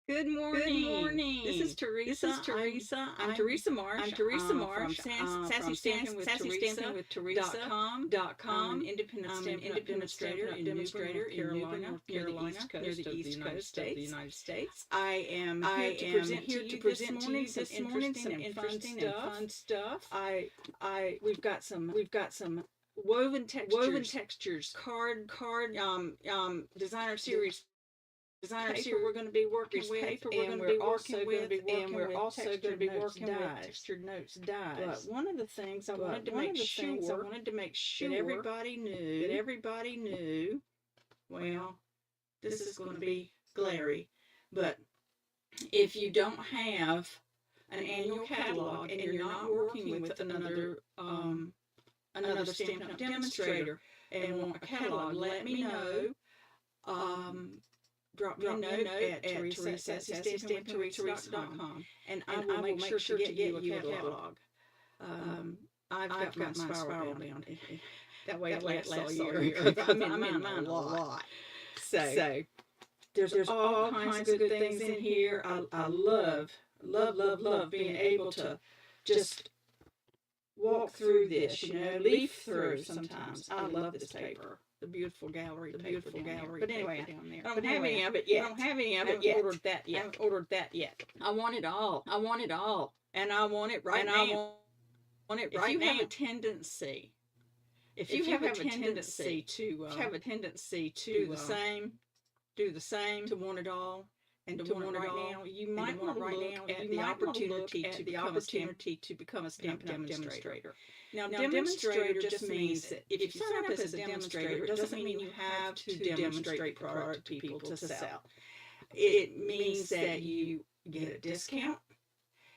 Good Good morning. morning. This is Teresa. I'm Teresa Marsh. I'm Teresa Marsh from from Sassy Stamping with dot Teresa. com. Dot I'm an com. independent I'm an stampin' up independent demonstrator stamping in Newbern, North North Carolina, near the Carolina, east near coast the of the east United coast of the States. United States. I am I here am here to to present present to you some this morning some interesting interesting and and fun fun stuff. stuff. I We've got some woven woven textures, textures, card, designer designer series paper we're going to be working with, paper we're and going to we're be also working going to with, be and working we're with also going to textured be notes working with dies. textured notes But dies. one of the things I wanted to One make of the things I sure wanted to make that sure everybody that knew, everybody knew, well, this is going to be glary, but but if you don't have an annual catalog and you're not working with another Stampin' Up! Demonstrator and want a catalog, let me know. Drop me a note at Teresa@SassyStampingWithTeresa.com, and and I will make sure to get you a catalog. I've got my spiral bound. That way it lasts all year, year. because I'm in mine a lot. So There's all kinds of good things in here. I love being able to just walk through this, leaf through sometimes. I love this paper. the beautiful gallery paper down there. But anyway, down there. I don't have any of it yet. I don't have any of I it haven't yet. ordered that I yet. haven't ordered that yet. I want it all. I want it all. And I want it right And now. I want it right If you now. have a tendency, If you have a tendency to do the same, to want it all, and to to want want it it right all, now, you might want to right look now at you the might wanna look opportunity at to the become opportunity to become a Stampin' Stampin' Up! Up! demonstrator. Now, Now, demonstrator just means that if if you sign up as a demonstrator, it doesn't mean you have to demonstrate the product to people to sell. It means that you get a discount.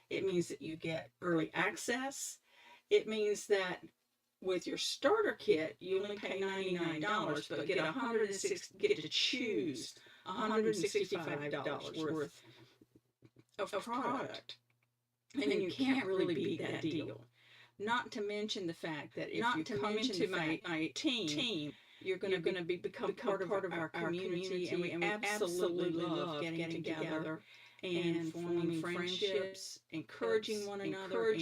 It means that you get early access. It means that with your starter kit, you only pay $99, but get get to choose $165 worth of product. And you can't really beat that deal. Not to mention the fact that if Not you to come mention into the fact my team, you're going to become part of our community, and we absolutely love getting together and forming friendships, encouraging one another,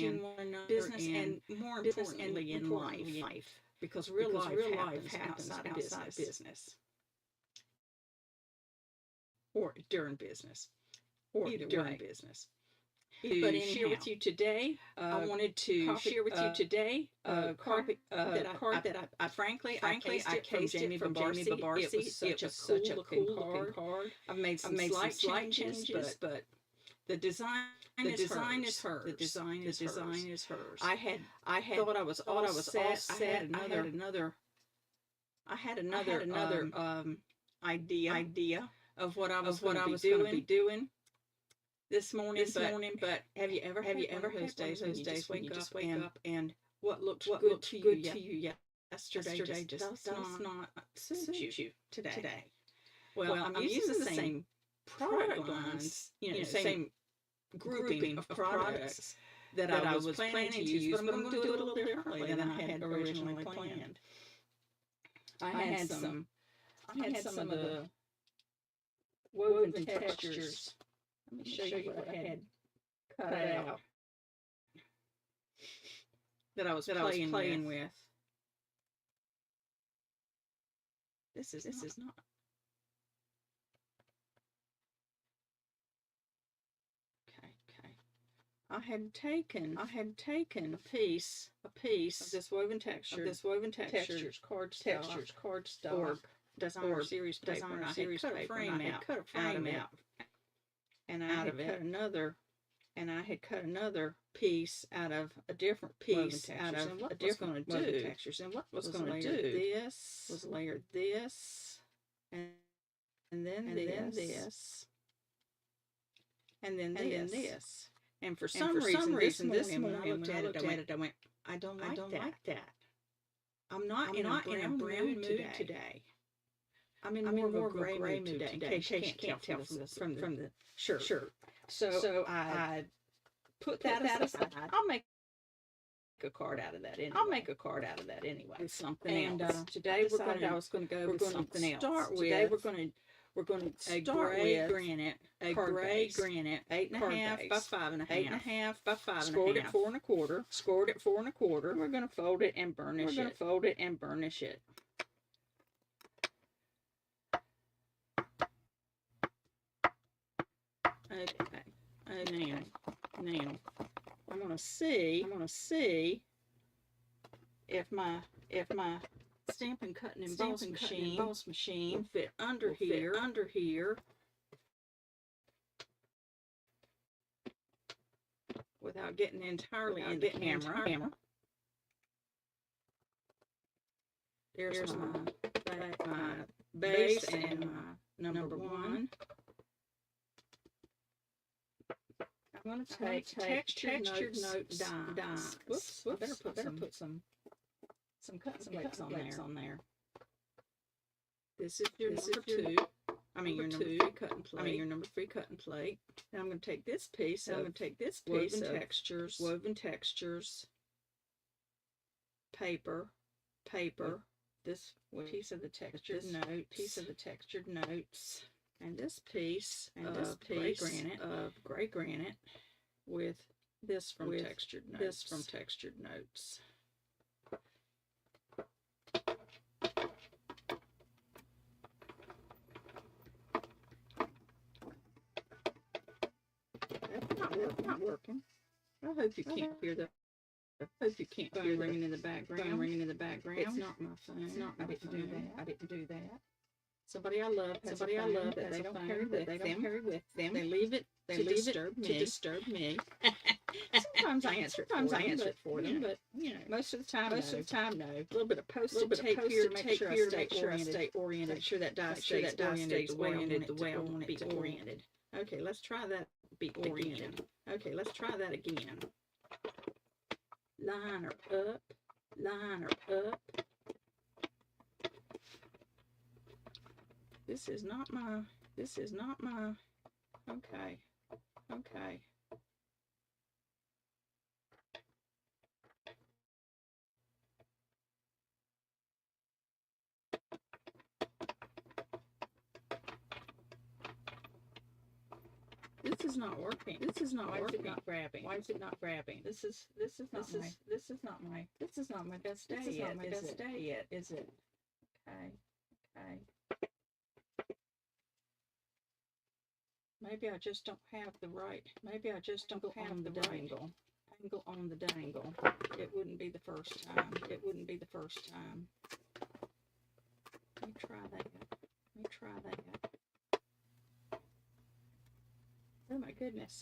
business, and more importantly in life, because real life happens outside outside business, or during business, or either during way. business. But To anyhow, share with you today, I wanted to share with you today a card that I frankly I cased cased it from Jamie Babarsi. It was such a cool looking card. I've made some slight changes, but the design is hers. The design is hers. I had thought I was all set. I had another idea of what I was going going to to be doing this morning. But have you ever had those days when you just wake up and what looked what good looked to good you to you yesterday just does not suit you today? Well, I'm using the same product lines, same grouping of products that I was planning to use, but I'm going to do it a little differently than I had originally planned. I had some of the woven textures. Let me show you what I had cut out that I was playing with. This is not. Okay. I had taken a piece of this woven texture, cardstock, or designer series paper. I had cut a frame out, and I had cut another. And I had cut another piece out of a different piece out of a different woven textures. And what was going to do this was layer this, and then this, and then this. And for some reason, this morning when I looked at it, I went, I don't like that. I'm not in a brown mood today. I'm in more of a gray mood today. In case you can't tell from the shirt. So I put that aside. I'll make a card out of that anyway. With something and else. Today I was going to go with something else. Today we're going to We're going to start with granite, a gray granite, 8.5 by 5.5, 8.5 by 5.5. Scored at 4 1/4. Scored at 4 1/4. We're going to fold it and burnish it. We're going to fold it and burnish it. Okay. Now, I'm going to see if my stamping, cutting, and emboss machine will fit under here, without getting entirely in the camera. There's my base and my number 1. I'm going to take textured notes dimes. Whoops. I better put some cutting plates on there. This is your number 2. I mean, your number 3 cutting plate. I mean, your number 3 cutting plate. And I'm going to take this piece. Woven textures. Paper. This piece of the textured notes. And this piece of gray granite with this from textured notes. That's not working. I hope you can't hear the phone ringing in the background. It's not my phone. I didn't do that. Somebody I love that they don't carry with them. They leave it to disturb me. Sometimes I answer it for them, but you know, most of the time, no. A little bit of post-it tape here to make sure I stay oriented. Make sure that die stays oriented the way I want it to be oriented. Okay, let's try that. Be oriented. Okay, let's try that again. Line her up. This is not my, okay. This is not working. Why is it not grabbing? This is not my best day yet, is it? Okay. Maybe I just don't have the right, angle on the dangle. It wouldn't be the first time. Let me try that. Oh my goodness.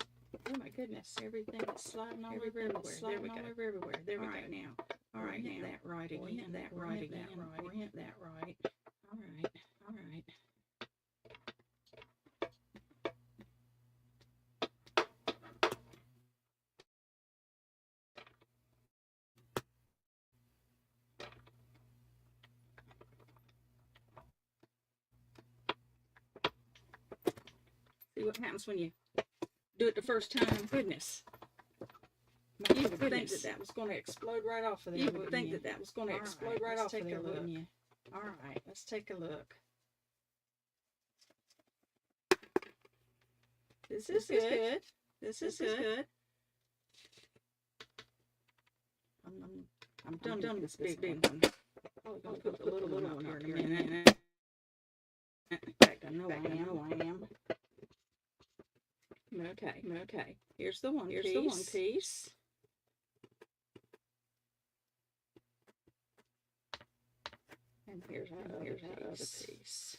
Everything is sliding all over everywhere. There we go. Now. All right, now. That right again. Orient that right. All right. See what happens when you do it the first time. Goodness. You would think that was going to explode right off of there. Wouldn't you? All right, let's take a look. This is good. I'm done with this big one. I'm going to put the little one up here in a minute. In fact, I know I am. Okay. Here's the one piece. And here's our other piece.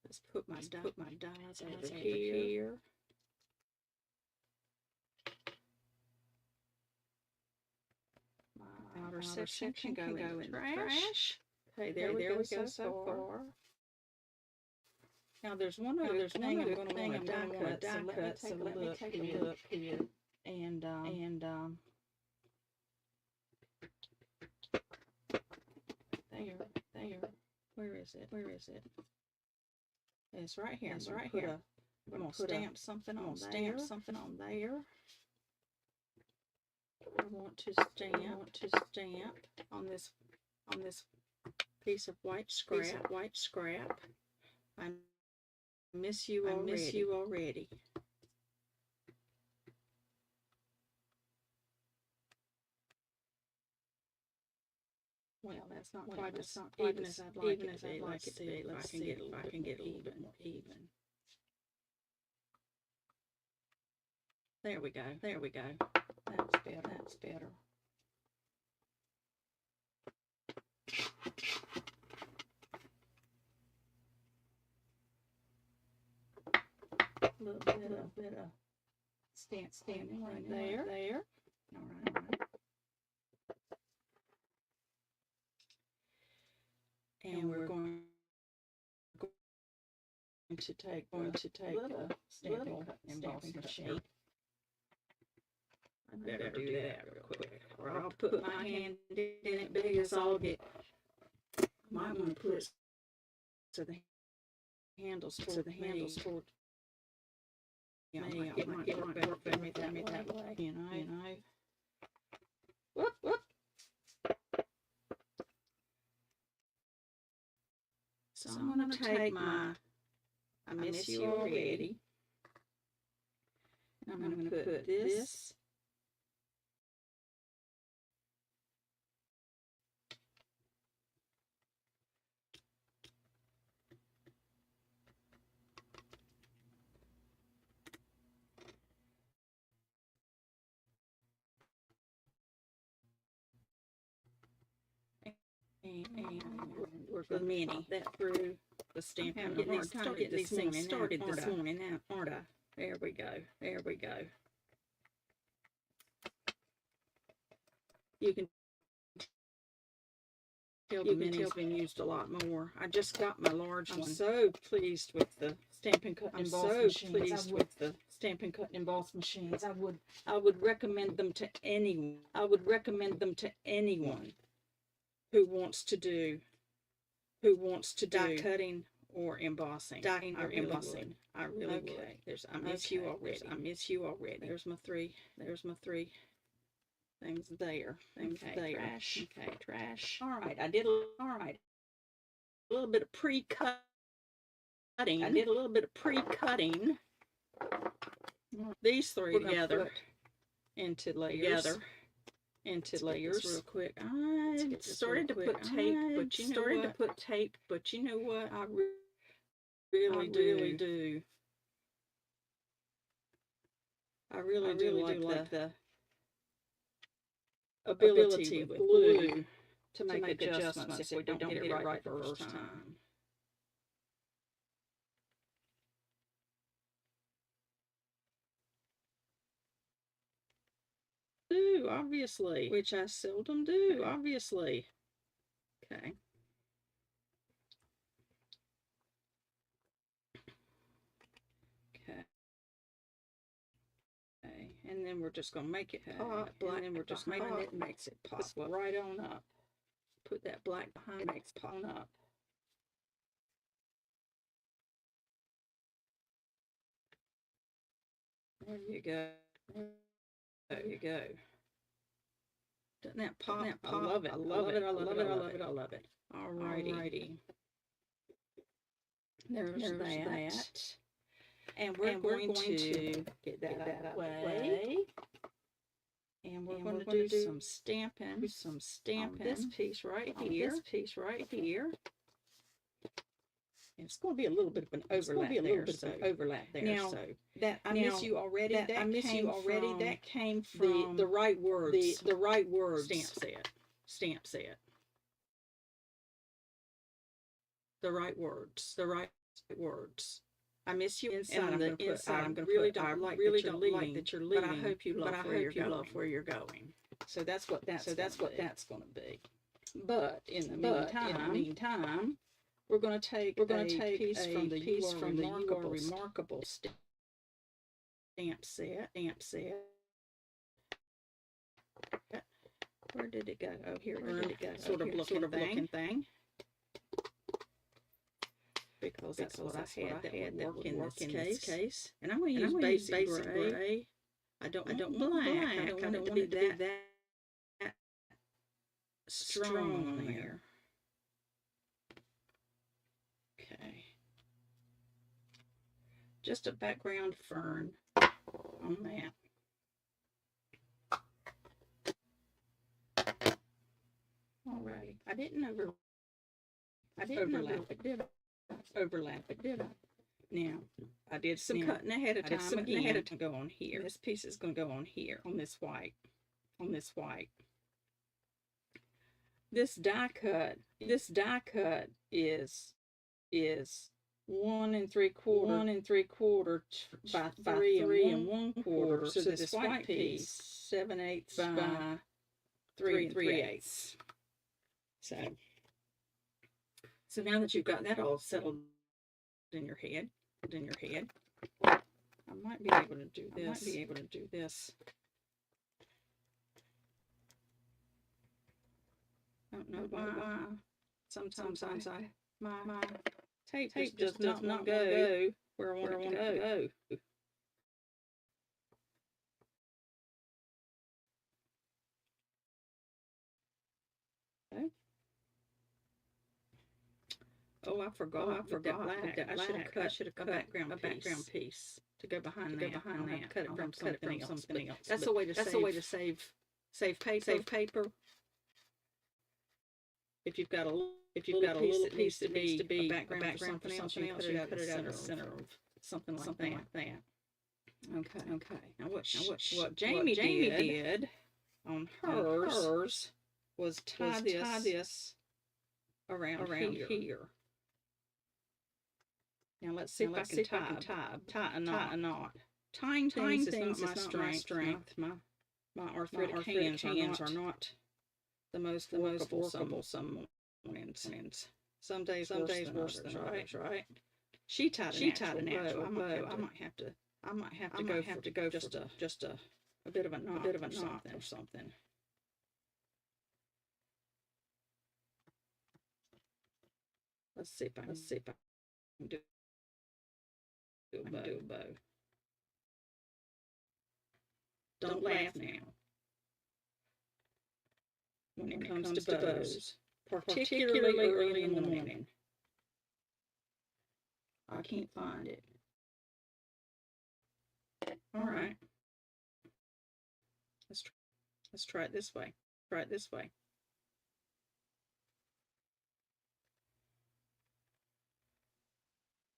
Let's put my dies over here. My outer section can go in trash. Okay, there we go so far. Now there's one other thing I'm going to want to die cut. So let me take a look here. And there. Where is it? It's right here. I'm going to stamp something on there. I want to stamp on this piece of white scrap. I miss you already. I miss you already. Well, that's not quite as even as I'd like it to be. Like it to be. If I can get a little bit more even. There we go. There we go. That's better. That's better. A little bit of standing right there. All right. And we're going to take the stamping machine. I better do that real quick, or I'll put my hand in it big as I'll get. I might want to put it so the handles toward me. Yeah, it might work better for me that way. You know. Whoop. So I'm going to take my I miss you already. And I'm going to put this and we're going to pop that through the stamp. I'm getting these things started this morning now, aren't I? There we go. There we go. You can tell the mini's been used a lot more. I just got my large one. I'm so pleased with the Stampin' Cut and Emboss machines. Pleased with the Stampin' Cut and Emboss machines. I would recommend them to anyone. I would recommend them to anyone who wants to do die cutting or embossing. I really would. I miss you already. I miss you already. There's my three things there. Trash. Okay, trash. All right, I did a little bit of pre-cutting. These three together into layers. Real quick. I started to put tape, but you know what? I really do. I really do like the ability with glue to make adjustments if we don't get it right the first time. Obviously, which I seldom do, obviously. Okay. And then we're just going to make it pop, and then we're just making it makes it pop right on up. Put that black behind, makes pop up. There you go. There you go. Doesn't that pop? I love it. I love it. Alrighty. There's that. And we're going to get that out of the way. And we're going to do some stamping. This piece right here. And it's going to be a little bit of an overlap there. Now, that I miss you already. That came from the right words. The right words. Stamp set. The right words. I miss you inside. I'm going to put. I really don't like that you're leaving. But I hope you love where you're going. So that's what that's going to be. But in the meantime, we're going to take a piece from the You Are Remarkable stamp set. Where did it go? Oh, here it go. Sort of looking thing. Because that's what I had that would work in this case. And I'm going to use basic gray. I don't want black. I don't want it to be that strong on there. Okay. just a background fern on that. Alrighty, I didn't overlap it, did I? Overlap it, did I? Now, I did some cutting ahead of time. Again, go on here. This piece is going to go on here on this white. This die cut is 1 3/4 by 3 1/4. So this white piece 7/8 by 3 3/8. So now that you've got that all settled in your head, I might be able to do this. I don't know why. Sometimes my tape just does not go where I want it to go. Okay. Oh, I forgot. I should have cut a background piece to go behind that. Cut it from something else. That's a way to save paper. If you've got a little piece that needs to be a background for something else, you put it out in the center of something like that. Okay. Now what Jamie did on hers was tie this around here. Now let's see if I can tie a knot. Tying things is not my strength. My arthritic hands are not the most workable some mornings. Some days worse than others, right? She tied a natural bow. I might have to go for just a bit of a knot or something. Let's see if I can do a bow. Don't laugh now. When it comes to bows, particularly early in the morning. I can't find it. All right. Let's try it this way.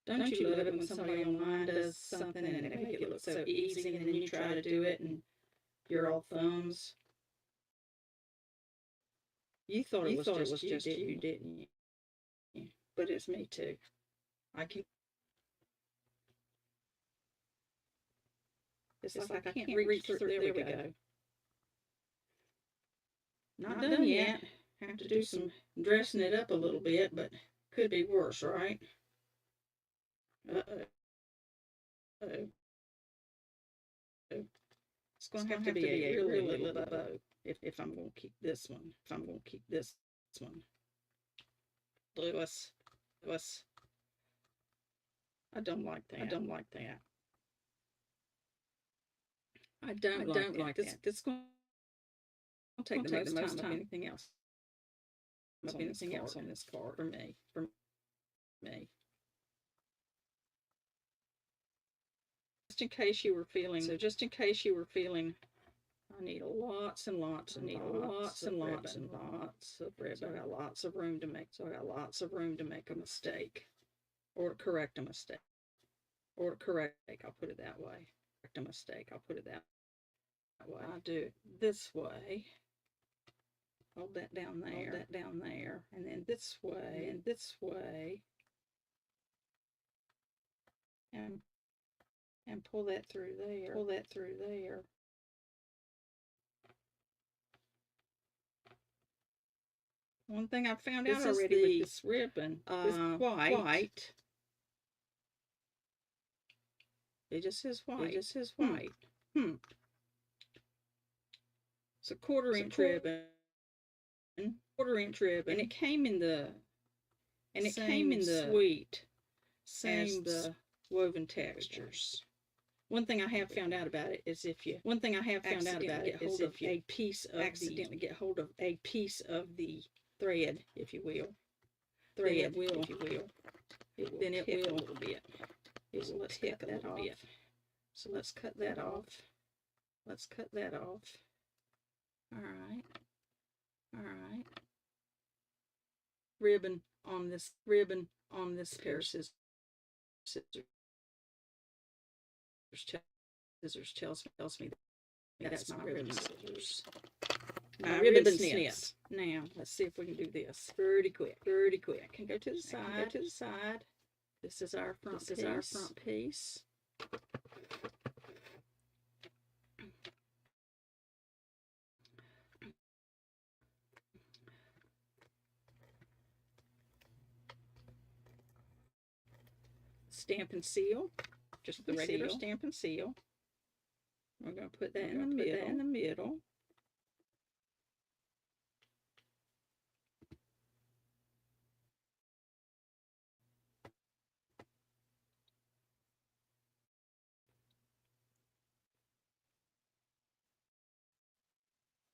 Don't you love it when somebody online does something and they make it look so easy, and then you try to do it and you're all thumbs? You thought it was just you, didn't you? But it's me too. It's like I can't reach through. There we go. Not done yet. Have to do some dressing it up a little bit, but could be worse, right? It's going to have to be a really little bow if I'm going to keep this one. Lewis. I don't like that. I don't like that. This is going to take the most time of anything else. On this card for me. Just in case you were feeling, I need lots and lots of ribbon. So I got lots of room to make. A mistake, or to correct a mistake, I'll put it that way. I do it this way. Hold that down there, and then this way, and pull that through there. One thing I found out already with this ribbon is white. It just says white. It's a quarter-inch ribbon. And it came in the sweet as the woven textures. One thing I have found out about it is if you accidentally get hold of a piece of the thread, if you will, then it will a little bit. is let's cut that off. So let's cut that off. Let's cut that off. All right. All right. Ribbon on this pair of scissors. Scissors tells me that's my ribbon scissors. My ribbon snips. Now let's see if we can do this pretty quick. Pretty quick. Can go to the side. Go to the side. This is our front. This is our front piece. Stamp and seal. Just the regular stamp and seal. We're going to put that in the middle.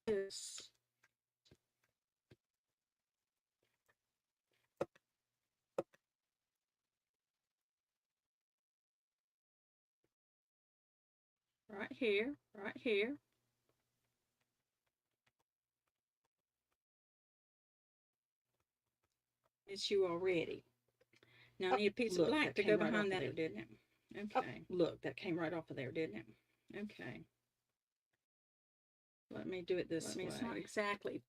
This. Right here, right here. It's you already. Now I need a piece of black to go behind that, didn't it? Okay. Look, that came right off of there, didn't it? Okay. Let me do it this way. It's not exactly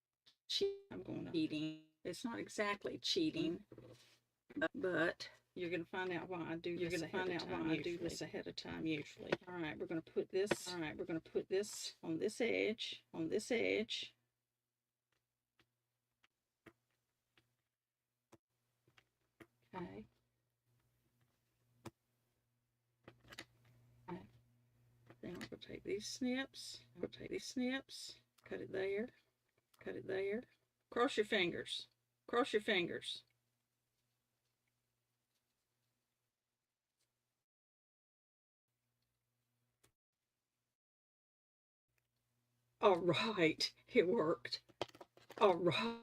cheating. I'm going to cheating. It's not exactly cheating, but you're going to find out why I do. You're going to find out why I do this ahead of time. Usually. All right, we're going to put this. All right, we're going to put this on this edge. On this edge. Okay. Then we're going to take these snips. We'll take these snips. Cut it there. Cut it there. Cross your fingers. Cross your fingers. All right, it worked. All right.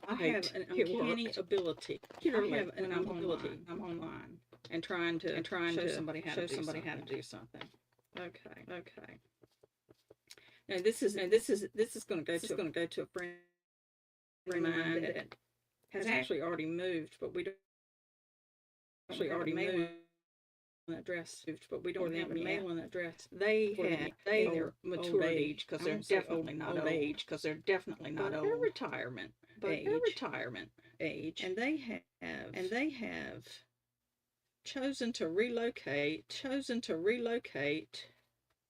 I have an uncanny ability. I have an ability. I'm online and trying to show somebody how to do something. Okay. Okay. Now this is going to go to a friend of mine that has actually already moved, but we don't actually already moved. Address, but we don't have a mailing address. They are mature age because they're definitely not old age because they're definitely not old. They're retirement age, and they have chosen to relocate.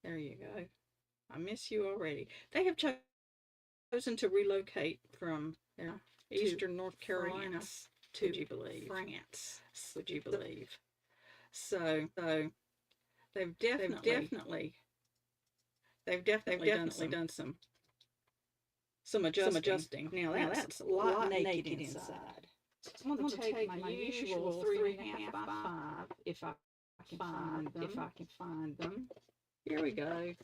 There you go. I miss you already. They have chosen to relocate from eastern North Carolina to France. Would you believe? So they've definitely done some adjusting. Now that's a lot naked inside. I'm going to take my usual 3.5 by 5 if I can find them. Here we go.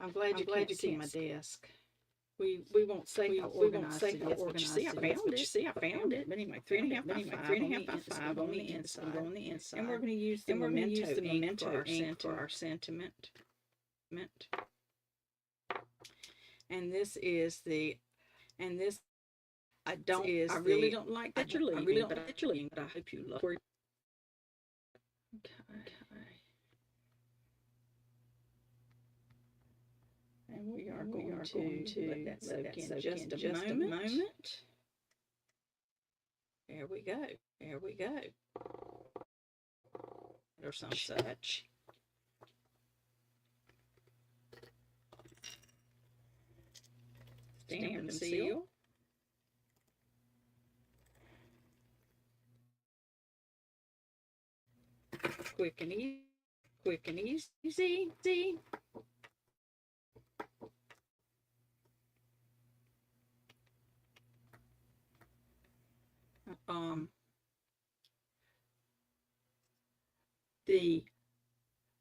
I'm glad you can't see my desk. We won't say how organized it is. But you see, I found it. But anyway, 3.5 by 5 on the inside. And we're going to use the memento ink for our sentiment. And this is the, I really don't like that you're leaving, but I hope you love it. Okay. And we are going to let that soak in just a moment. There we go. Or some such. Stamp and seal. Quick and easy.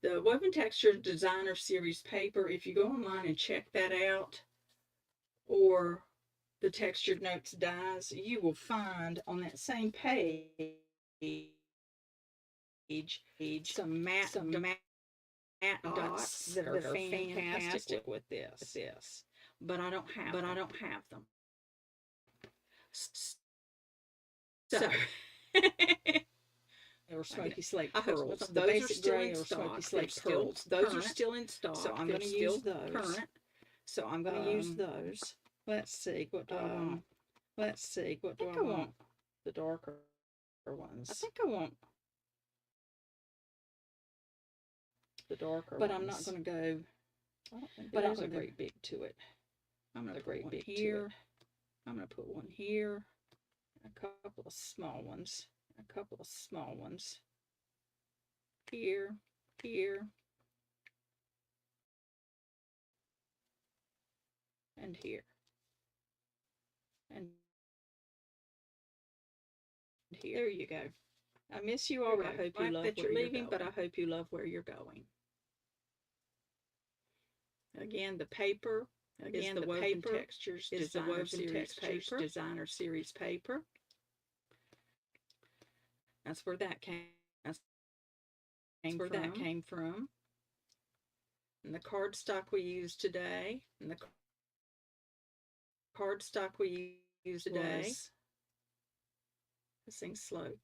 The Woven Texture Designer Series paper, if you go online and check that out, or the Textured Notes dies, you will find on that same page some matte dots that are fantastic with this. But I don't have them. So or smoky slate pearls. Those are still in stock. Those are still in stock. So I'm going to use those. Current. So I'm going to use those. Let's see. What do I want? Let's see. What do I want? The darker ones. I think I want the darker ones. But I'm not going to go. But there's a great big to it. I'm going to put one here. I'm going to put one here. A couple of small ones. A couple of small ones. Here. And here. And here. There you go. I miss you already. I hope you love that you're leaving, but I hope you love where you're going. Again, the paper. Again, the Woven Textures is the Woven Textures Designer Series paper. That's where that came. That's where that came from. And the cardstock we use today. And the cardstock we use today. This thing's slow.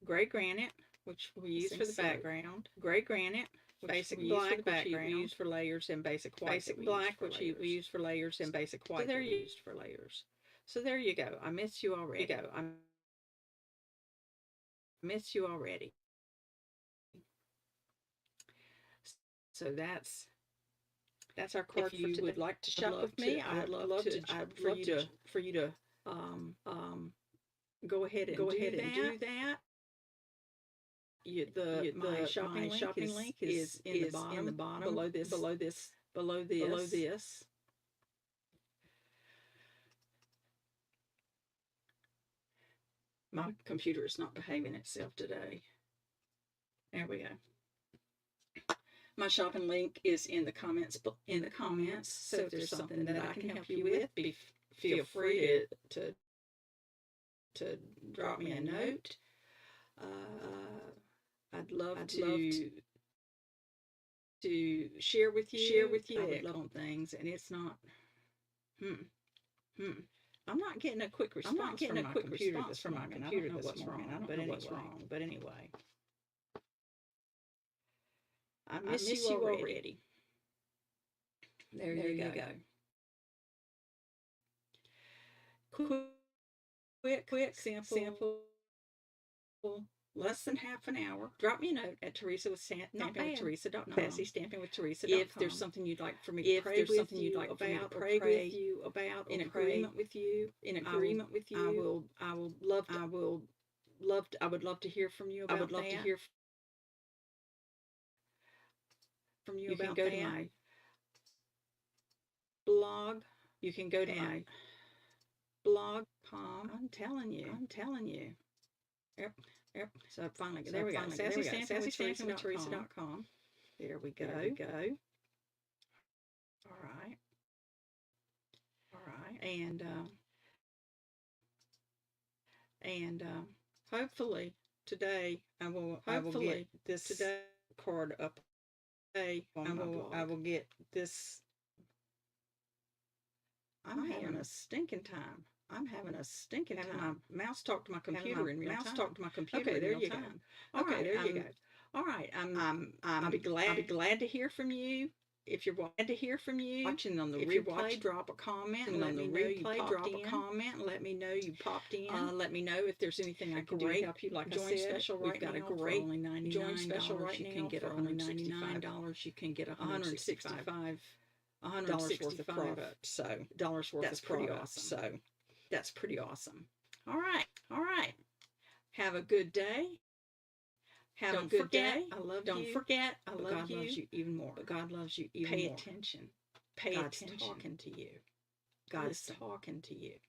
Gray granite, which we use for the background. Gray granite. Basic black, for the background. We use for layers, and basic white. Basic black, which we use for layers, and basic white. So there you used for layers. So there you go. I miss you already. I miss you already. So that's our card. If you would like to shop with me, I'd love for you to go ahead and do that. My shopping link is in the bottom below this. My computer is not behaving itself today. There we go. My shopping link is in the comments. So if there's something that I can help you with, feel free to drop me a note. I'd love to share with you. I would love on things, and it's not. I'm not getting a quick response from my computer this morning. I don't know what's wrong. I don't know what's wrong. But anyway, I miss you already. There you go. Quick sample. Less than half an hour. Drop me a note at TeresaWithStampingWithTeresa.com. SassyStampingWithTeresa.com. If there's something you'd like for me to pray with you about, in agreement with you, I would love to hear from you about that. I would love to hear from you about that. You can go to my blog. You can go to my blog.com. I'm telling you. Yep. So finally, there we go. SassyStampingWithTeresa.com. There we go. All right. And hopefully today I will get this card up. I will get this. I'm having a stinking time. My mouse talked to my computer in real time. Okay, there you go. All right, I'll be glad to hear from you. If you're watching on the replay, drop a comment and let me know you popped in. Let me know if there's anything I can do to help you. Like I said, we've got a great join special right now. You can get $169. You can get $165 worth of product. So that's pretty awesome. So that's pretty awesome. All right. Have a good day. Don't forget, I love you. God loves you even more. But God loves you even more. Pay attention. God's talking to you. God is talking to you.